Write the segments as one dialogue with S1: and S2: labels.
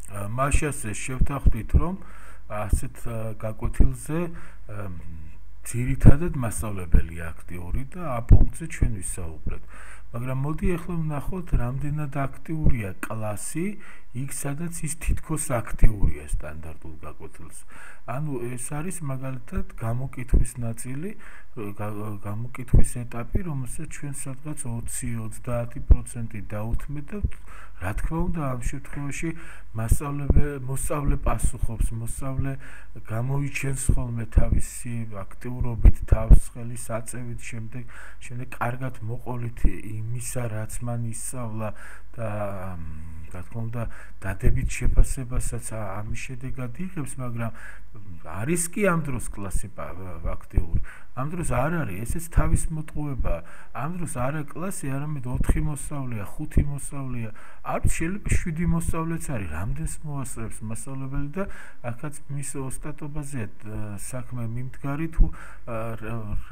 S1: მაშასე შევთანხმდით, რომ ასეთ გაკვეთილზე ძირითადად მასწავლებელი აქტიური და ამ პუნქტზე ჩვენ ვისაუბრეთ. მაგრამ მოდი ახლა ვნახოთ, რამდენად აქტიურია კლასი იქ, სადაც ის თითქოს აქტიურია სტანდარტულ გაკვეთილზე. ანუ ეს არის მაგალითად გამოკითხვის ნაწილი, გამოკითხვის ეტაპი, რომელსაც ჩვენ სადღაც 20-30% დავუთმეთ და რა თქმა უნდა, ამ შემთხვევაში მოსწავლე პასუხობს, მოსწავლე გამოიჩენს ხოლმე თავისი აქტიურობით, თავსხელი საწევით, შემდეგ კარგად მოყოლით იმისა, რაც მან ისწავლა და რა თქმა უნდა, დადებით შეფასებასაც ამის შედეგად იღებს, მაგრამ არის კი ამ დროს კლასი აქტიური. ამ დროს არ არის, ესეც თავის მოტყუებაა. ამ დროს არა კლასი, არამედ 4 მოსწავლეა, 5 მოსწავლეა. არ შეიძლება 7 მოსწავლეც არის, რამდენს მოასწრებს მასწავლებელი და აქაც მის ოსტატობაზე საქმე მიმდგარი თუ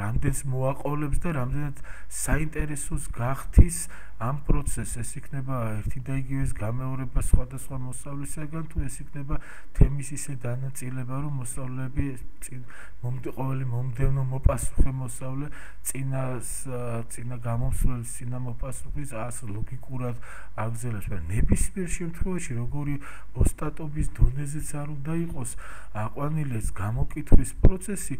S1: რამდენს მოაყოლებს და რამდენად საინტერესოს გახდის ამ პროცესს. ეს იქნება ერთი და იგივეს გამეორება სხვადასხვა მოსწავლისაგან, თუ ეს იქნება თემის ისე დანაწილება, რომ მოსწავლეები ყოველი მომდევნო მოპასუხე მოსწავლე წინა გამომსვლელის, წინა მოპასუხის ლოგიკურად აგზელებს. ნებისმიერ შემთხვევაში, როგორი ოსტატობის დონეზეც არ უნდა იყოს აყვანილი ეს გამოკითხვის პროცესი,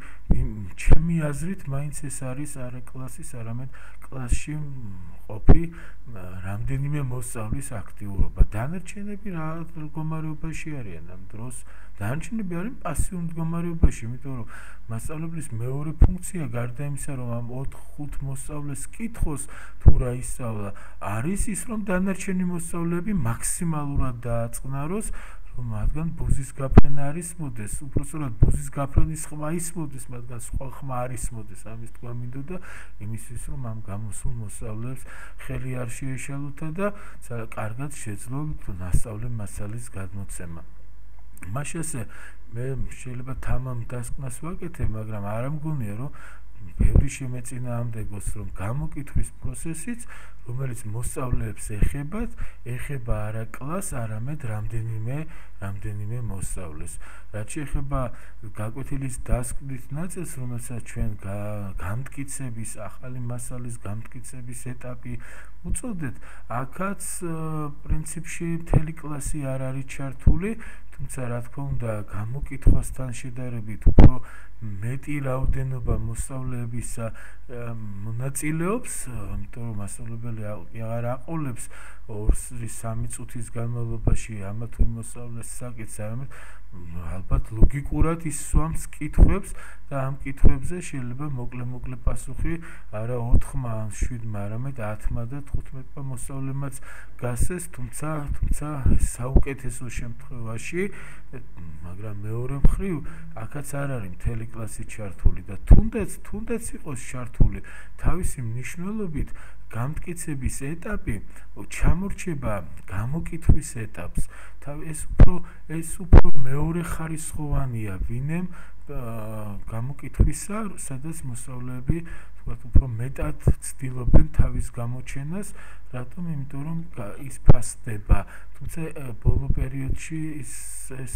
S1: ჩემი აზრით, მაინც ეს არის არა კლასის, არამედ კლასში ყოფი რამდენიმე მოსწავლის აქტიურობა. დანარჩენები რა მდგომარეობაში არიან ამ დროს? დანარჩენები არიან პასიურ მდგომარეობაში, იმიტომ რომ მასწავლებლის მეორე ფუნქცია გარდა იმისა, რომ ამ 4-5 მოსწავლეს კითხოს თუ რა ისწავლა, არის ის, რომ დანარჩენი მოსწავლეები მაქსიმალურად დააწყნაროს, რომ მათგან ბუზის გაფრენა არ ისმოდეს, უпростоრად ბუზის გაფრენის ხმა ისმოდეს, მათგან სხვა ხმა არ ისმოდეს, ამის თქვა მინდოდა, იმისთვის, რომ ამ გამოსულ მოსწავლეებს ხელი არ შეეშალოთა და კარგად შეძლონ მასწავლე მასალის გადმოცემა. მაშასე მე შეიძლება თამამ დასკვნას ვაკეთებ, მაგრამ არ მგონია, რომ ბევრი შემეწინააღმდეგოს, რომ გამოკითხვის პროცესიც, რომელიც მოსწავლეებს ეხება არა კლასს, არამედ რამდენიმე მოსწავლეს. რაც შეეხება გაკვეთილის დასკვნით ნაწილს, რომელსაც ჩვენ გამტკიცების, ახალი მასალის გამტკიცების ეტაპი უწოდეთ, აქაც პრინციპში მთელი კლასი არ არის ჩართული, თუმცა რა თქმა უნდა, გამოკითხვასთან შედარებით უფრო მეტი რაოდენობა მოსწავლეებისა მონაწილეობს, იმიტომ რომ მასწავლებელი აღარ აყოლებს 2-3 წუთის განმავლობაში ამა თუ იმ მოსწავლეს საკითხს, არამედ ალბათ ლოგიკურად ისვამს კითხვებს და ამ კითხვებზე შეიძლება მოკლე პასუხი არა 4-მა ან 7-მა, არამედ 10-მა და 15-მა მოსწავლემაც გასცეს, თუმცა საუკეთესო შემთხვევაში, მაგრამ მეორე მხრივ, აქაც არ არის მთელი კლასი ჩართული და თუნდაც იყოს ჩართული, თავისი მნიშვნელობით გამტკიცების ეტაპი ჩამორჩება გამოკითხვის ეტაპს. ეს უფრო მეორე ხარისხოვანია ვინმე გამოკითხვისა, სადაც მოსწავლეები უფრო მეტად ცდილობენ თავის გამოჩენას, რატომ? იმიტომ რომ ის ფასდება, თუმცა ბოლო პერიოდში ეს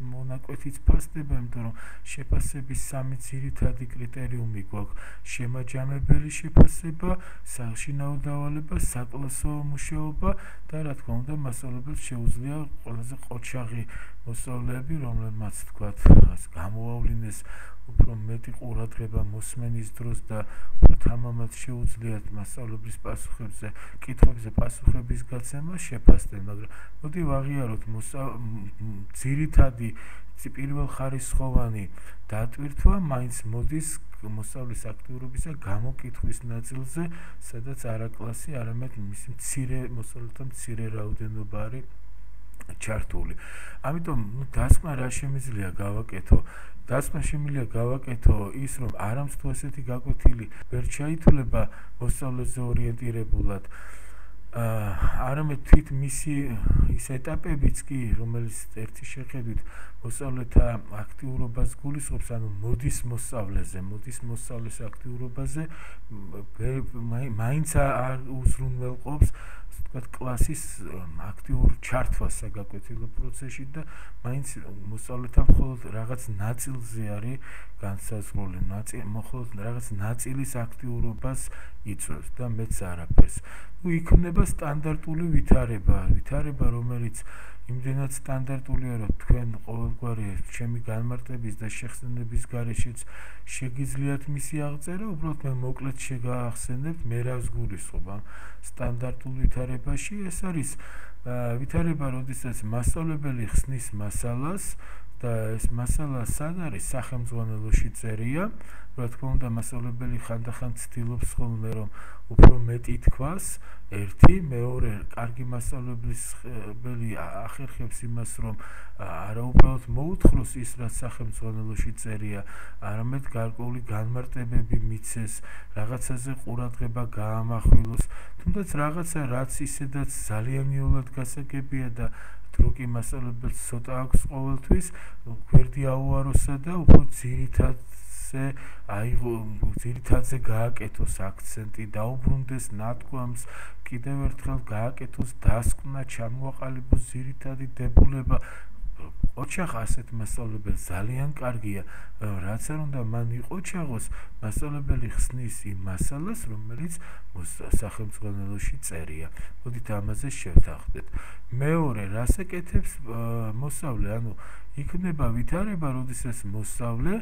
S1: მონაკვეთიც ფასდება, იმიტომ რომ შეფასების 3 ძირითადი კრიტერიუმი გვაქვს: შემაჯამებელი შეფასება, საშინაო დავალება, საკლასო მუშაობა და რა თქმა უნდა, მასწავლებელს შეუძლია ყველაზე ყოჩაღი მოსწავლეები, რომლებმაც თქვათ გამოავლინეს უფრო მეტი ყურადღება მოსმენის დროს და უფრო თამამად შეუძლიათ მასწავლებლის კითხვებზე პასუხების გაცემა შეფასდნენ, მაგრამ მოდი ვაღიაროთ ძირითადი პირველხარისხოვანი დატვირთვა მაინც მოდის მოსწავლის აქტიურობისა გამოკითხვის ნაწილზე, სადაც არა კლასი, არამედ მისი მოსწავლეთა მცირე რაოდენობა არის ჩართული. ამიტომ დასკვნა რა შემიძლია გავაკეთო? დასკვნა შემიძლია გავაკეთო ის, რომ არამც თუ ესეთი გაკვეთილი ვერ ჩაითვლება მოსწავლეზე ორიენტირებულად, არამედ თვით მისი ის ეტაპებიც კი, რომელიც ერთი შეხედვით მოსწავლეთა აქტიურობას გულისხმობს, ანუ მოდის მოსწავლეს აქტიურობაზე, მაინც არ უზრუნველყოფს თქვათ კლასის აქტიურ ჩართვას საგაკვეთილო პროცესში და მაინც მოსწავლეთა მხოლოდ რაღაც ნაწილზე არის განსაზღვრული, მხოლოდ რაღაც ნაწილის აქტიურობას იწვევს და მეც არაფერს. იქნება სტანდარტული ვითარება, რომელიც იმდენად სტანდარტულია, რომ თქვენ ყოველგვარი ჩემი განმარტების და შეხსენების გარეშეც შეგიძლიათ მისი აღწერა, უბრალოდ მე მოკლედ შეგახსენებთ, მე რას გულისხმობ ამ სტანდარტულ ვითარებაში. ეს არის ვითარება, როდესაც მასწავლებელი ხსნის მასალას და ეს მასალა სად არის? სახელმძღვანელოში წერია. რა თქმა უნდა, მასწავლებელი ხანდახან ცდილობს ხოლმე, რომ უფრო მეტი თქვას, ერთი, მეორე, კარგი მასწავლებელი ახერხებს იმას, რომ არა უბრალოდ მოუთხროს ის, რაც სახელმძღვანელოში წერია, არამედ გარკვეული განმარტებები მიცეს, რაღაცაზე ყურადღება გაამახვილოს, თუნდაც რაღაცა, რაც ისედაც ძალიანიულად გასაგებია და დროკი მასწავლებელს ცოტა აქვს ყოველთვის, გვერდი აუაროსა და უფრო ძირითადზე გააკეთოს აქცენტი, დაუბრუნდეს ნათქვამს, კიდევ ერთხელ გააკეთოს დასკვნა, ჩამოაყალიბოს ძირითადი დებულება. ოჩახ ასეთ მასწავლებელს ძალიან კარგია, რაც არ უნდა მან იყოჩაღოს, მასწავლებელი ხსნის იმ მასალას, რომელიც სახელმძღვანელოში წერია. მოდით ამაზე შევთანხმდეთ. მეორე, რას ეკეთებს მოსწავლე? ანუ იქნება ვითარება, როდესაც მოსწავლე,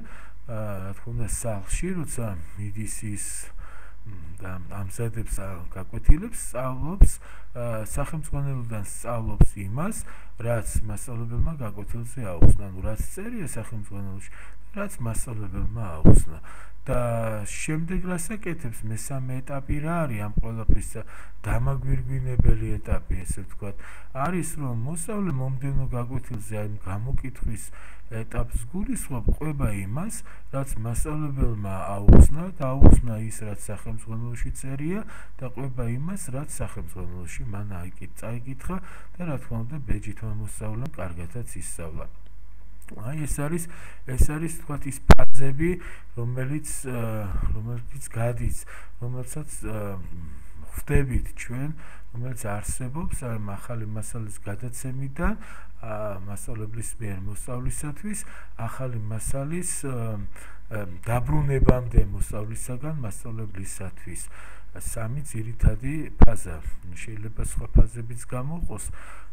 S1: რა თქმა უნდა, სახლში, როცა მიდის ის და ამზადებს გაკვეთილებს, სწავლობს, სახელმძღვანელოდან სწავლობს იმას, რაც მასწავლებელმა გაკვეთილზე აუხსნა, ანუ რაც წერია სახელმძღვანელოში, რაც მასწავლებელმა აუხსნა. და შემდეგ რას აკეთებს? მესამე ეტაპი რა არის ამ ყველაფრის დამაგვირგვინებელი ეტაპი, ესე ვთქვათ, არის რომ მოსწავლე მომდევნო გაკვეთილზე აი გამოკითხვის ეტაპს გულისხმობ, ყვება იმას, რაც მასწავლებელმა აუხსნა და აუხსნა ის, რაც სახელმძღვანელოში წერია და ყვება იმას, რაც სახელმძღვანელოში მან წაიკითხა და რა თქმა უნდა, ბეჯითმა მოსწავლემ კარგადაც ისწავლა. აი ეს არის თქვათ ის ფაზები, რომელიც გადის, რომელსაც ხვდებით ჩვენ, რომელიც არსებობს ახალი მასალის გადაცემიდან მასწავლებლის მიერ მოსწავლისათვის, ახალი მასალის დაბრუნებამდე მოსწავლისაგან მასწავლებლისათვის. სამი ძირითადი ფაზა. შეიძლება სხვა ფაზებიც გამოყოს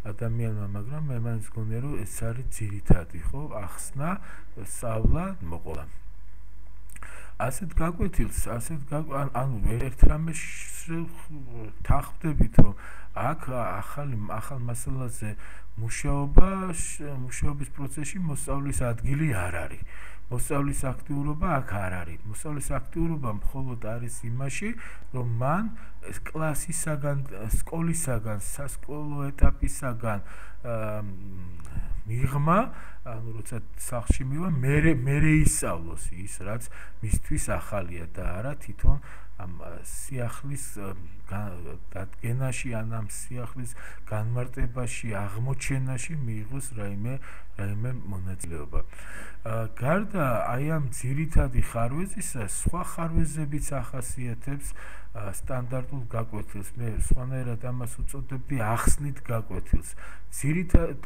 S1: ადამიანმა, მაგრამ მე მაინც მგონია, რომ ეს არის ძირითადი, ხო? ახსნა, სწავლა, მოყოლა. ასეთ გაკვეთილს, ანუ ერთ რამეს თანხმდებით, რომ აქ ახალ მასალაზე მუშაობის პროცესში მოსწავლის ადგილი არ არის. მოსწავლის აქტიურობა აქ არ არის. მოსწავლის აქტიურობა მხოლოდ არის იმაში, რომ მან კლასისაგან, სკოლისაგან, სასკოლო ეტაპისაგან მიღმა, ანუ როცა სახლში მივა, მერე ისწავლოს ის, რაც მისთვის ახალია და არა თვითონ ამ სიახლის დადგენაში, ან ამ სიახლის განმარტებაში, აღმოჩენაში მიიღოს რაიმე მონაწილეობა. გარდა აი ამ ძირითადი ხარვეზისა, სხვა ხარვეზებიც ახასიათებს სტანდარტულ გაკვეთილს. მე სხვანაირად ამას უწოდებდი ახსნით გაკვეთილს. ძირითადად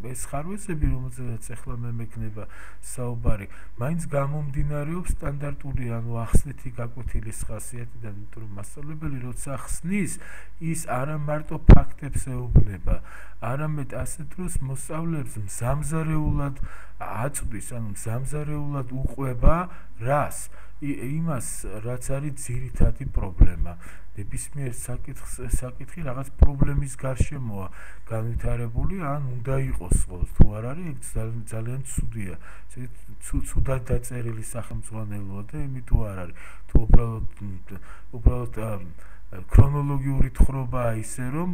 S1: ეს ხარვეზები, რომელზედაც ახლა მე მექნება საუბარი, მაინც გამომდინარეობს სტანდარტული, ანუ ახსნითი გაკვეთილის ხასიათიდან, იმიტომ რომ მასწავლებელი როცა ხსნის, ის არა მარტო ფაქტებს ეუბნება, არამედ ასე დროს მოსწავლეებს მზამზარეულად აწვდის, ანუ მზამზარეულად უყვება რას? იმას, რაც არის ძირითადი პრობლემა. ნებისმიერ საკითხი რაღაც პრობლემის გარშემოა განვითარებული, ან უნდა იყოს ყოველთვის, თუ არ არის, ძალიან ცუდია. ცუდად დაწერილი სახელმძღვანელოა და იმიტომ არ არის. თუ უბრალოდ ქრონოლოგიური თხრობაა ისე, რომ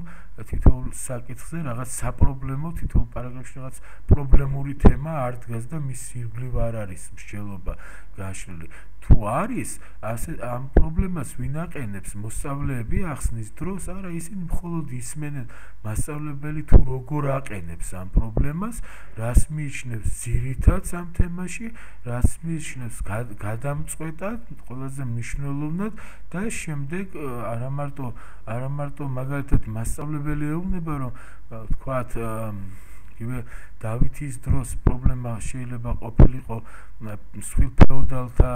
S1: თითოეულ საკითხზე რაღაც საპრობლემო, თითოეულ პარაგრაფში რაღაც პრობლემური თემა არ დგას და მის ირგვლივ არ არის მსჯელობა გაშლილი. თუ არის ასე ამ პრობლემას ვინ აყენებს მოსწავლეები ახსნის დროს არა ისინი მხოლოდ ისმენენ მასწავლებელი თუ როგორ აყენებს ამ პრობლემას რას მიიჩნევს ძირითადად ამ თემაში რას მიიჩნევს გადამწყვეტად ყველაზე მნიშვნელოვნად და შემდეგ არა მარტო მაგალითად მასწავლებელი ეუბნება რომ თქვათ იგივე დავითის დროს პრობლემა შეიძლება ყოფილიყო მსხვილ ფეოდალთა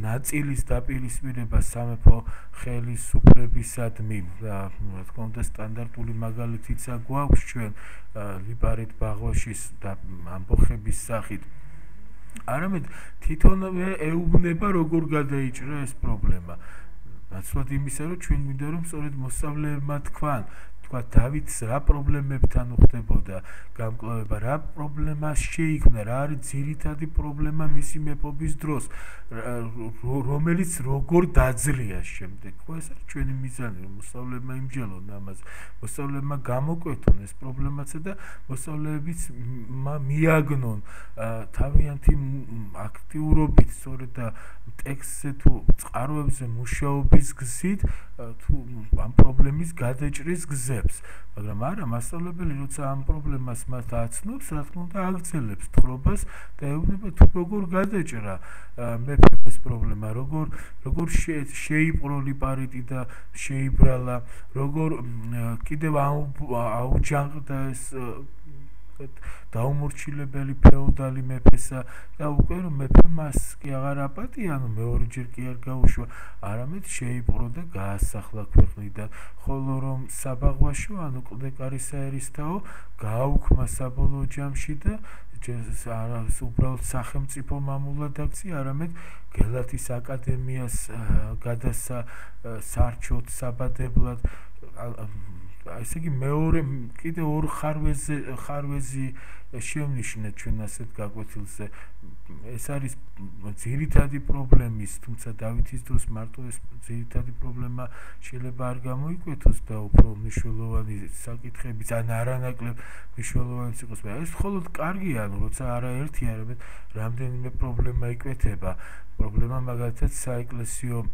S1: ნაწილის დაპირისპირება სამეფო ხელისუფლებისადმი რა თქმა უნდა სტანდარტული მაგალითიც გვაქვს ჩვენ ლიპარიტ ბაღვაშის და ამბოხების სახით არამედ თვითონვე ეუბნება როგორ გადაიჭრა ეს პრობლემა ნაცვლად იმისა რომ ჩვენ მინდა რომ სწორედ მოსწავლეებმა თქვან დავითს რა პრობლემებთან უხდებოდა გამკლავება რა პრობლემა შეიქმნა რა არის ძირითადი პრობლემა მისი მეფობის დროს რომელიც როგორ დაძლია შემდეგ ხო ეს არის ჩვენი მიზანი რომ მოსწავლეებმა იმჯელონ ამაზე მოსწავლეებმა გამოკვეთონ ეს პრობლემაცა და მოსწავლეებიც მიაგნონ თავიანთი აქტიურობით სწორედ ტექსტზე თუ წყაროებზე მუშაობის გზით თუ ამ პრობლემის გადაჭრის გზებს მაგრამ არა მასწავლებელი როცა ამ პრობლემას მათ აცნობს რა თქმა უნდა აგრძელებს თხრობას და ეუბნება თუ როგორ გადაჭრა მეფეს პრობლემა როგორ შეიპყრო ლიპარიტი და შეიბრალა როგორ კიდევ აუჯანყდა ეს დაუმორჩილებელი ფეოდალი მეფესა და უკვე რომ მეფე მას კი აღარ აპატია ანუ მეორეჯერ კი არ გაუშვა არამედ შეიპყრო და გაასახლა ქვეყნიდან ხოლო რომ საბაღვაშო ანუ კლდეკარის საერისთაო გააუქმა საბოლოო ჯამში და უბრალოდ სახელმწიფო მამულად აქცია არამედ გელათის აკადემიას გადასცა სარჩოდ საბადებლად ესე იგი მეორე კიდე ორ ხარვეზი შევნიშნეთ ჩვენ ასეთ გაკვეთილზე ეს არის ძირითადი პრობლემის თუმცა დავითის დროს მარტო ეს ძირითადი პრობლემა შეიძლება არ გამოიკვეთოს და უფრო მნიშვნელოვანი საკითხებიც ან არანაკლებ მნიშვნელოვანიც იყოს მაგრამ ეს მხოლოდ კარგია ანუ როცა არაერთი არამედ რამდენიმე პრობლემა იკვეთება პრობლემა მაგალითად საეკლესიო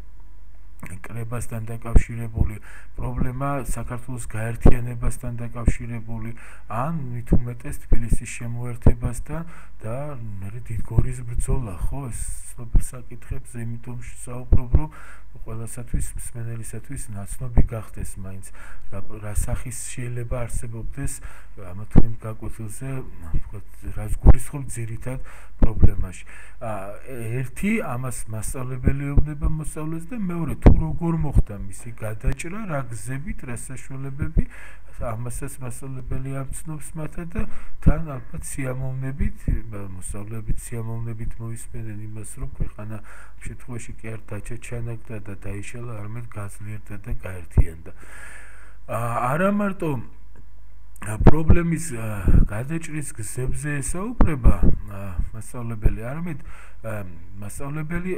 S1: კრებასთან დაკავშირებული პრობლემა საქართველოს გაერთიანებასთან დაკავშირებული ან მით უმეტეს თბილისის შემოერთებასთან და მე დიდგორის ბრძოლა ხო ეს ცნობილ საკითხებზე იმიტომ საუბრობ რომ ყველასათვის მსმენელისათვის ნაცნობი გახდეს მაინც რა სახის შეიძლება არსებობდეს ამა თუ იმ გაკვეთილზე რაც გულისხმობს ძირითად პრობლემაში ერთი ამას მასწავლებელი ეუბნება მოსწავლეს და მეორე თუ როგორ მოხდა მისი გადაჭრა რა გზებით რა საშუალებები ამასაც მასწავლებელი ამცნობს მათად და თან ალბათ სიამოვნებით მოსწავლეებით სიამოვნებით მოისმენენ იმას რომ ქვეყანა შემთხვევაში კი არ დაჩაჩანაგდა და დაიშალა არამედ გაძლიერდა და გაერთიანდა არა მარტო პრობლემის გადაჭრის გზებზე ესაუბრება მასწავლებელი არამედ მასწავლებელი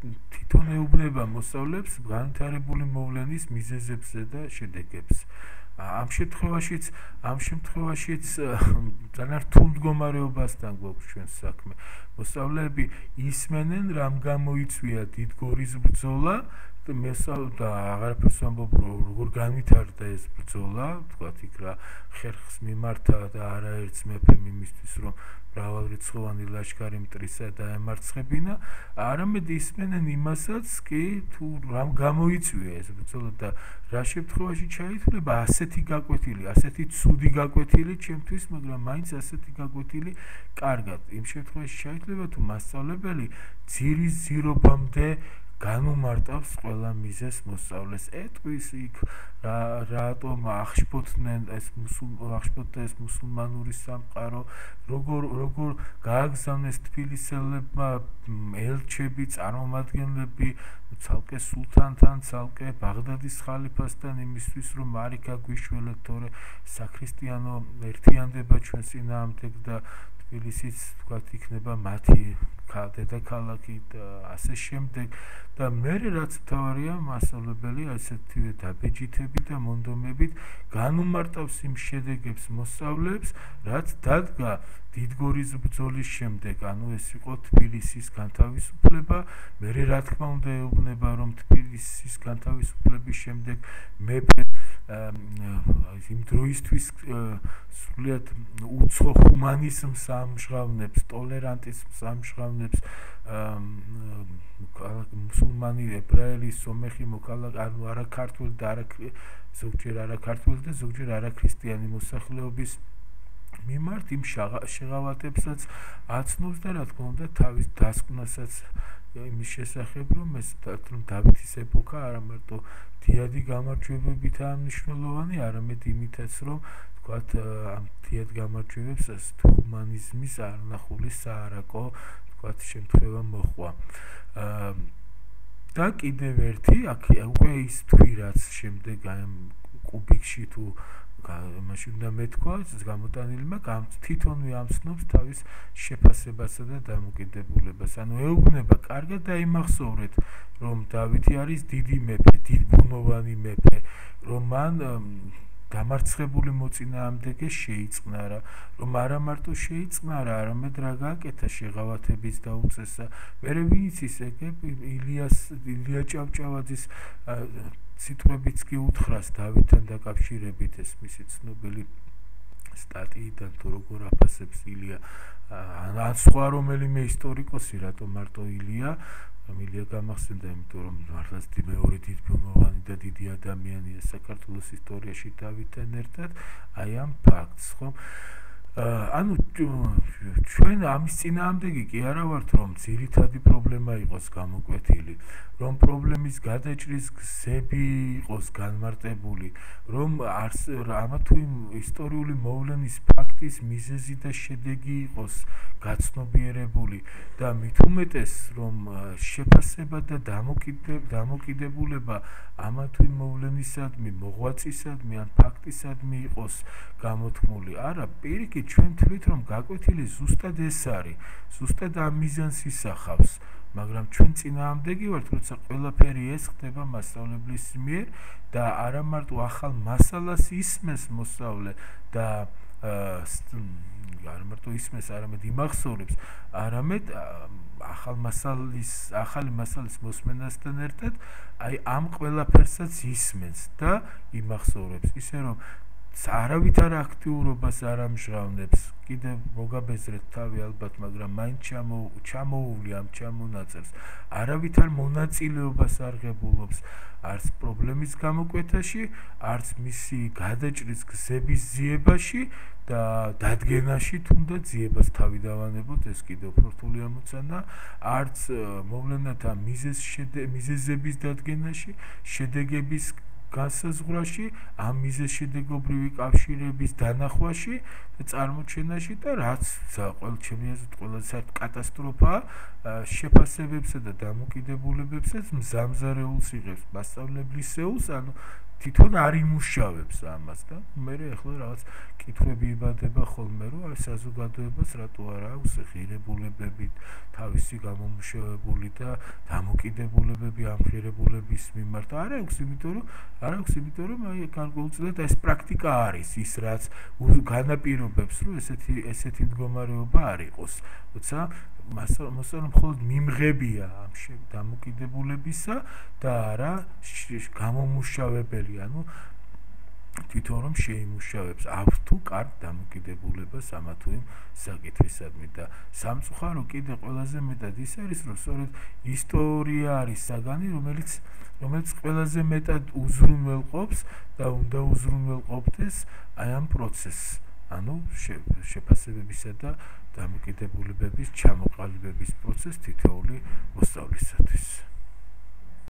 S1: თვითონ ეუბნება მოსწავლეებს განვითარებული მოვლენის მიზეზებზე და შედეგებს ამ შემთხვევაშიც ძალიან რთულ მდგომარეობასთან გვაქვს ჩვენ საქმე მოსწავლეები ისმენენ რამ გამოიწვია დიდგორის ბრძოლა და აღარაფერს ვამბობ როგორ განვითარდა ეს ბრძოლა თქვათ იქ რა ხერხს მიმართა და არაერთს მეფემ იმისთვის რომ მრავალრიცხოვანი ლაშქარი მტრისა დაემარცხებინა არამედ ისმენენ იმასაც კი თუ რამ გამოიწვია ეს ბრძოლა და რა შემთხვევაში ჩაითვლება ასეთი გაკვეთილი ასეთი ცუდი გაკვეთილი ჩემთვის მაგრამ მაინც ასეთი გაკვეთილი კარგად იმ შემთხვევაში ჩაითვლება თუ მასწავლებელი ძირის ძირობამდე განუმარტავს ყველა მიზეს მოსწავლეს ეტყვის იქ რატომ აღშფოთდნენ ეს მუსულმანური სამყარო როგორ გააგზავნეს თბილისელებმა ელჩები წარმომადგენლები ცალკე სულთანთან ცალკე ბაღდადის ხალიფასთან იმისთვის რომ მარიქა გვიშველეთ თორე საქრისტიანო ერთიანდება ჩვენ წინააღმდეგ და თბილისიც თქვათ იქნება მათი დედაქალაქი და ასე შემდეგ და მე რაც თავარია მასწავლებელი ასეთივე დაბეჯითები და მონდომებით განუმარტავს იმ შედეგებს მოსწავლეებს რაც დადგა დიდგორის ბრძოლის შემდეგ ანუ ეს იყო თბილისის განთავისუფლება მე რა თქმა უნდა ეუბნება რომ თბილისის განთავისუფლების შემდეგ მეფე იმ დროისთვის სრულიად უცხო ჰუმანიზმს ამჟღავნებს ტოლერანტიზმს ამჟღავნებს მუსულმანი ებრაელი სომეხი მოქალაქე ანუ არაქართული და ზოგჯერ არაქართული და ზოგჯერ არაქრისტიანი მოსახლეობის მიმართ იმ შეღავათებსაც აცნობს და რა თქმა უნდა თავის დასკვნასაც იმის შესახებ რომ ეს დავითის ეპოქა არა მარტო დიადი გამარჯვებებითაა მნიშვნელოვანი არამედ იმითაც რომ თქვათ ამ დიად გამარჯვებებს ჰუმანიზმის არნახული საარაკო თქვათ შემთხვევა მოხვა და კიდევ ერთი აქ უკვე ის თქვი რაც შემდეგ ამ კუბიკში თუ მაშინ უნდა მეთქვა გამოტანილმა თვითონვე ამცნობს თავის შეფასებასა და დამოკიდებულებას ანუ ეუბნება კარგად დაიმახსოვრეთ რომ დავითი არის დიდი მეფე დიდბუნოვანი მეფე რომ მან დამარცხებული მოწინააღმდეგე შეიწყნარა რომ არა მარტო შეიწყნარა არამედ რა გააკეთა შეღავათების დაუწესა მერე ვინც ის ეგებ ილია ჭავჭავაძის სიტყვებიც კი უთხრას დავითთან დაკავშირებით ეს მისი ცნობილი სტატიიდან თუ როგორ აფასებს ილია ან სხვა რომელიმე ისტორიკოსი რატომ მარტო ილია გამახსენდა იმიტომ რომ მართლაც მეორე დიდბუნოვანი და დიდი ადამიანია საქართველოს ისტორიაში დავითთან ერთად აი ამ ფაქტს ხომ ანუ ჩვენ ამის წინააღმდეგი კი არა ვართ რომ ძირითადი პრობლემა იყოს გამოკვეთილი რომ პრობლემის გადაჭრის გზები იყოს განმარტებული რომ ამა თუ იმ ისტორიული მოვლენის ფაქტის მიზეზი და შედეგი იყოს გაცნობიერებული და მით უმეტეს რომ შეფასება და დამოკიდებულება ამა თუ იმ მოვლენისადმი მოღვაწისადმი ან ფაქტისადმი იყოს გამოთქმული არა პირიქით ჩვენ თვლით რომ გაკვეთილი ზუსტად ეს არის ზუსტად ამ მიზანს ისახავს მაგრამ ჩვენ წინააღმდეგი ვართ როცა ყველაფერი ეს ხდება მასწავლებლის მიერ და არა მარტო ახალ მასალას ისმენს მოსწავლე და არ მარტო ისმენს არამედ იმახსოვრებს არამედ ახალი მასალის მოსმენასთან ერთად აი ამ ყველაფერსაც ისმენს და იმახსოვრებს ისე რომ არავითარ აქტიურობას არ ამჟღავნებს კიდევ მოგაბეზრეთ თავი ალბათ მაგრამ მაინც ჩამოუვლი ამ ჩამონაწერს არავითარ მონაწილეობას არ ღებულობს არც პრობლემის გამოკვეთაში არც მისი გადაჭრის გზების ძიებაში და დადგენაში თუნდაც ძიებას თავი დავანებოთ ეს კიდევ უფრო რთული ამოცანა არც მოვლენათა მიზეზების დადგენაში შედეგების განსაზღვრაში ამ მიზეზშედეგობრივი კავშირების დანახვაში და წარმოჩენაში და რაც ჩემი აზრით ყველაზე კატასტროფაა შეფასებებსა და დამოკიდებულებებსაც მზამზარეულს იღებს მასწავლებლისეულს ანუ თვითონ არ იმუშავებს ამას და მე ახლა რაღაც კითხვები იბადება ხოლმე რომ აი საზოგადოებას რატო არ აქვს ღირებულებები თავისი გამომუშავებული და დამოკიდებულებები ამ ღირებულების მიმართ არ აქვს იმიტომ რომ აი განკუთვნილად ეს პრაქტიკა არის ის რაც განაპირობებს რომ ესეთი მდგომარეობა არ იყოს როცა მასწავლე მხოლოდ მიმღებია ამ დამოკიდებულებისა და არა გამომუშავებელი ანუ თვითონ რომ შეიმუშავებს ავ თუ კარგ დამოკიდებულებას ამა თუ იმ საკითხისადმი და სამწუხარო კიდე ყველაზე მეტად ის არის რომ სწორედ ისტორია არის საგანი რომელიც ყველაზე მეტად უზრუნველყოფს და უნდა უზრუნველყოფდეს აი ამ პროცესს ანუ შეფასებებისა და დამოკიდებულებების ჩამოყალიბების პროცესს თითოეული მოსწავლისათვის